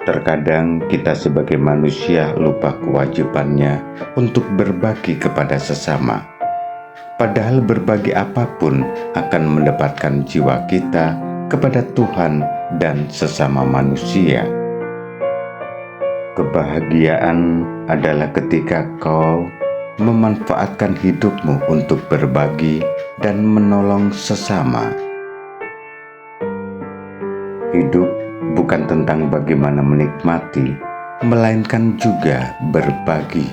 Terkadang kita sebagai manusia lupa kewajibannya untuk berbagi kepada sesama. Padahal berbagi apapun akan mendapatkan jiwa kita kepada Tuhan dan sesama manusia. Kebahagiaan adalah ketika kau memanfaatkan hidupmu untuk berbagi dan menolong sesama. Hidup bukan tentang bagaimana menikmati, melainkan juga berbagi.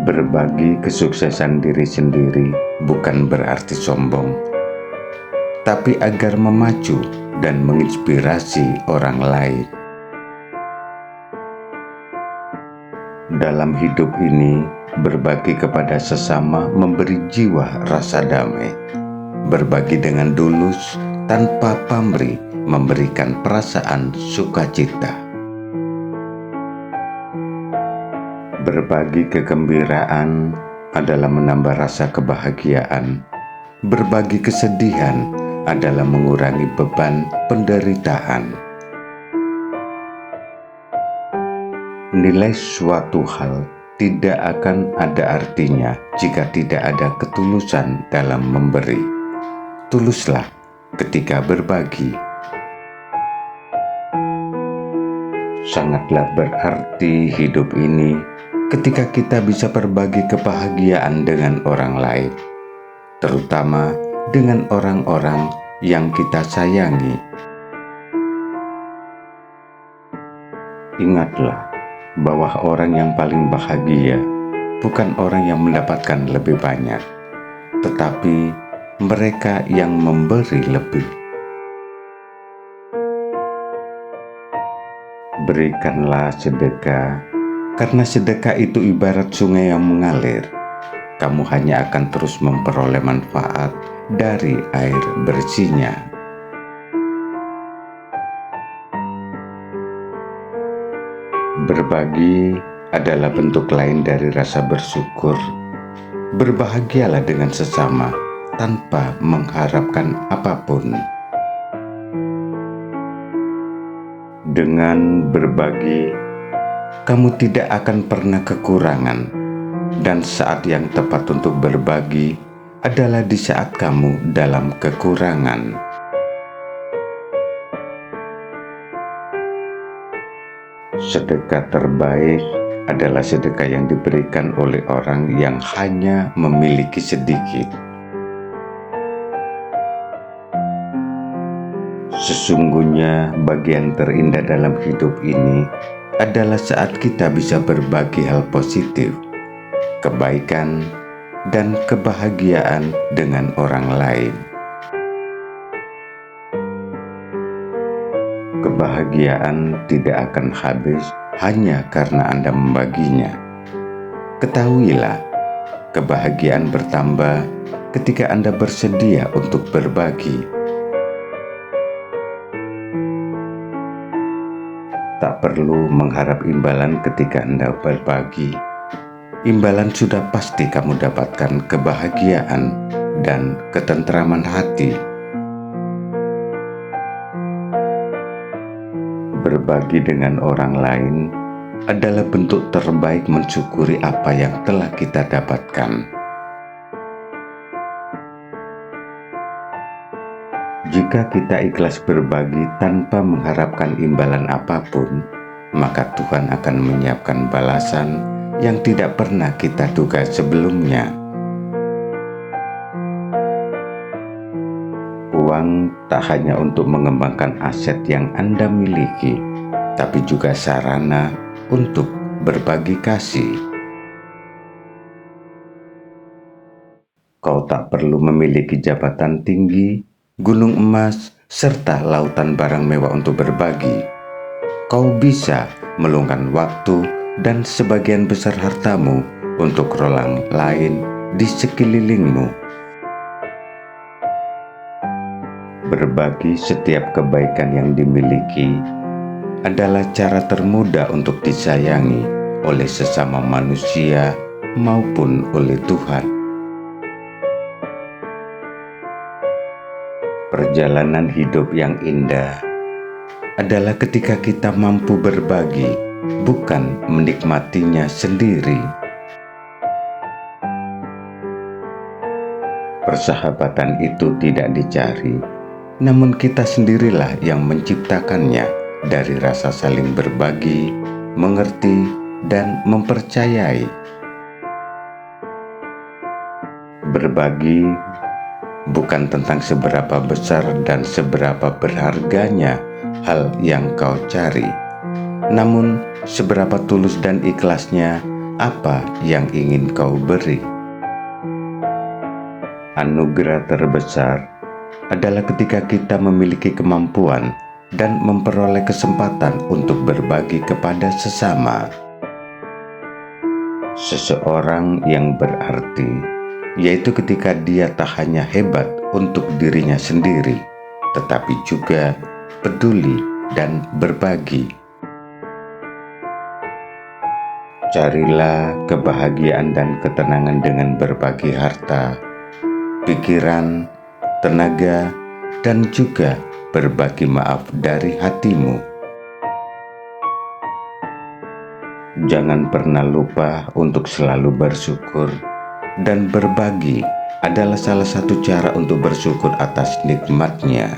Berbagi kesuksesan diri sendiri bukan berarti sombong, tapi agar memacu dan menginspirasi orang lain. Dalam hidup ini, berbagi kepada sesama memberi jiwa rasa damai. Berbagi dengan tulus tanpa pamrih memberikan perasaan sukacita. Berbagi kegembiraan adalah menambah rasa kebahagiaan. Berbagi kesedihan adalah mengurangi beban penderitaan. Nilai suatu hal tidak akan ada artinya jika tidak ada ketulusan dalam memberi. Tuluslah ketika berbagi. Sangatlah berarti hidup ini ketika kita bisa berbagi kebahagiaan dengan orang lain, terutama dengan orang-orang yang kita sayangi. Ingatlah bahwa orang yang paling bahagia bukan orang yang mendapatkan lebih banyak, tetapi mereka yang memberi lebih. Berikanlah sedekah, karena sedekah itu ibarat sungai yang mengalir. Kamu hanya akan terus memperoleh manfaat dari air bersihnya. Berbagi adalah bentuk lain dari rasa bersyukur. Berbahagialah dengan sesama tanpa mengharapkan apapun. Dengan berbagi, kamu tidak akan pernah kekurangan, dan saat yang tepat untuk berbagi adalah di saat kamu dalam kekurangan. Sedekah terbaik adalah sedekah yang diberikan oleh orang yang hanya memiliki sedikit. Sesungguhnya bagian terindah dalam hidup ini adalah saat kita bisa berbagi hal positif, kebaikan, dan kebahagiaan dengan orang lain. Kebahagiaan tidak akan habis hanya karena Anda membaginya. Ketahuilah, kebahagiaan bertambah ketika Anda bersedia untuk berbagi. Tak perlu mengharap imbalan ketika Anda berbagi. Imbalan sudah pasti kamu dapatkan kebahagiaan dan ketentraman hati. Berbagi dengan orang lain adalah bentuk terbaik mensyukuri apa yang telah kita dapatkan. Jika kita ikhlas berbagi tanpa mengharapkan imbalan apapun, maka Tuhan akan menyiapkan balasan yang tidak pernah kita duga sebelumnya. Uang tak hanya untuk mengembangkan aset yang Anda miliki, tapi juga sarana untuk berbagi kasih. Kau tak perlu memiliki jabatan tinggi, gunung emas, serta lautan barang mewah untuk berbagi. Kau bisa meluangkan waktu dan sebagian besar hartamu untuk orang lain di sekelilingmu. Berbagi setiap kebaikan yang dimiliki adalah cara termudah untuk disayangi oleh sesama manusia maupun oleh Tuhan. Perjalanan hidup yang indah adalah ketika kita mampu berbagi, bukan menikmatinya sendiri. Persahabatan itu tidak dicari, namun kita sendirilah yang menciptakannya dari rasa saling berbagi, mengerti, dan mempercayai. Berbagi bukan tentang seberapa besar dan seberapa berharganya hal yang kau cari, namun seberapa tulus dan ikhlasnya apa yang ingin kau beri. Anugerah terbesar adalah ketika kita memiliki kemampuan dan memperoleh kesempatan untuk berbagi kepada sesama. Seseorang yang berarti, yaitu ketika dia tak hanya hebat untuk dirinya sendiri, tetapi juga peduli dan berbagi. Carilah kebahagiaan dan ketenangan dengan berbagi harta, pikiran, tenaga, dan juga berbagi maaf dari hatimu. Jangan pernah lupa untuk selalu bersyukur, dan berbagi adalah salah satu cara untuk bersyukur atas nikmatnya.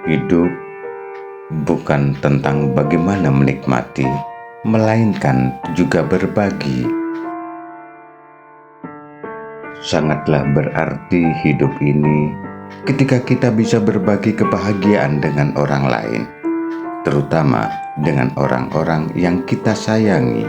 Hidup bukan tentang bagaimana menikmati, melainkan juga berbagi. Sangatlah berarti hidup ini ketika kita bisa berbagi kebahagiaan dengan orang lain, terutama dengan orang-orang yang kita sayangi.